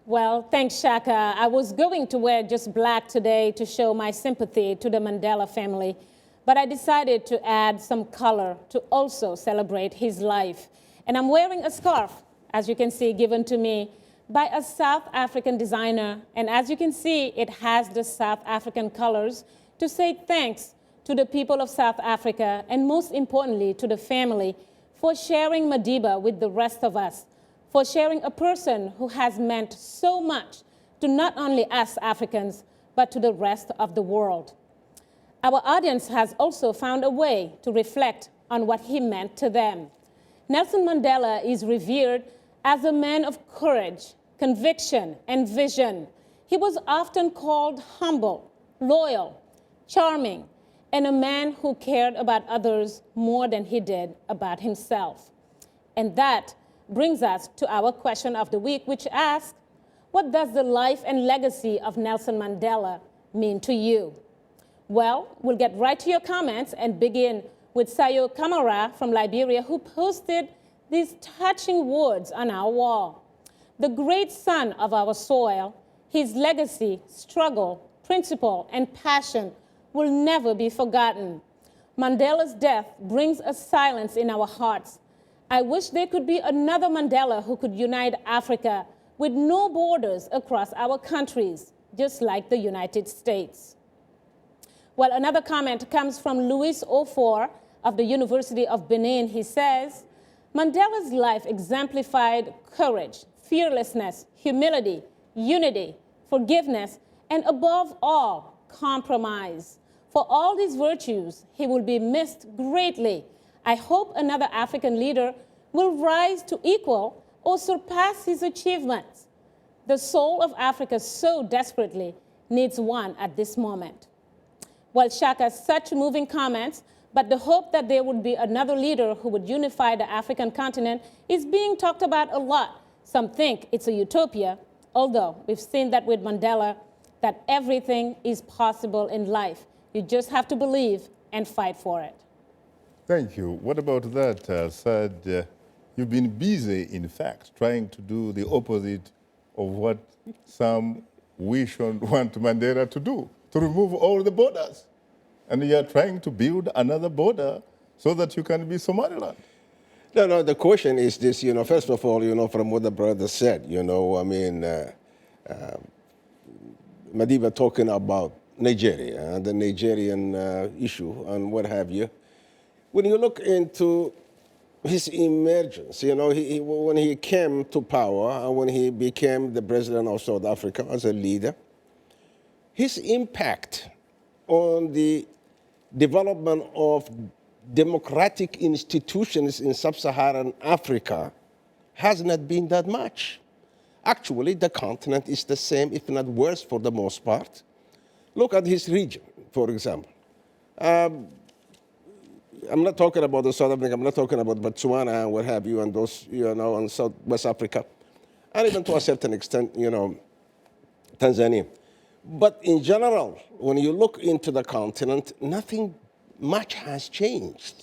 Well, thanks, Shaka. I was going to wear just black today to show my sympathy to the Mandela family, but I decided to add some color to also celebrate his life. And I'm wearing a scarf, as you can see, given to me by a South African designer. And as you can see, it has the South African colors to say thanks to the people of South Africa, and most importantly, to the family for sharing Madiba with the rest of us, for sharing a person who has meant so much to not only us Africans, but to the rest of the world. Our audience has also found a way to reflect on what he meant to them. Nelson Mandela is revered as a man of courage, conviction, and vision. He was often called humble, loyal, charming, and a man who cared about others more than he did about himself. And that brings us to our question of the week, which asks, what does the life and legacy of Nelson Mandela mean to you? Well, we'll get right to your comments and begin with Sayo Kamara from Liberia, who posted these touching words on our wall. The great son of our soil, his legacy, struggle, principle, and passion will never be forgotten. Mandela's death brings a silence in our hearts. I wish there could be another Mandela who could unite Africa with no borders across our countries, just like the United States. Well, another comment comes from Louis Ofor of the University of Benin. He says, Mandela's life exemplified courage, fearlessness, humility, unity, forgiveness, and above all, compromise. For all these virtues, he will be missed greatly. I hope another African leader will rise to equal or surpass his achievements. The soul of Africa so desperately needs one at this moment. Well, Shaka, such moving comments, but the hope that there would be another leader who would unify the African continent is being talked about a lot. Some think it's a utopia, although we've seen that with Mandela, that everything is possible in life. You just have to believe and fight for it. Thank you. What about that? Said you've been busy, in fact, trying to do the opposite of what some wish and want Mandela to do, to remove all the borders. And you're trying to build another border so that you can be Somaliland. No, the question is this, first of all, from what the brother said, Madiba talking about Nigeria and the Nigerian issue and what have you. When you look into his emergence, when he came to power and when he became the president of South Africa as a leader, his impact on the development of democratic institutions in sub-Saharan Africa has not been that much. Actually, the continent is the same, if not worse, for the most part. Look at his region, for example. I'm not talking about the South Africa, I'm not talking about Botswana and what have you, and those, and Southwest Africa, and even to a certain extent, Tanzania. But in general, when you look into the continent, nothing much has changed.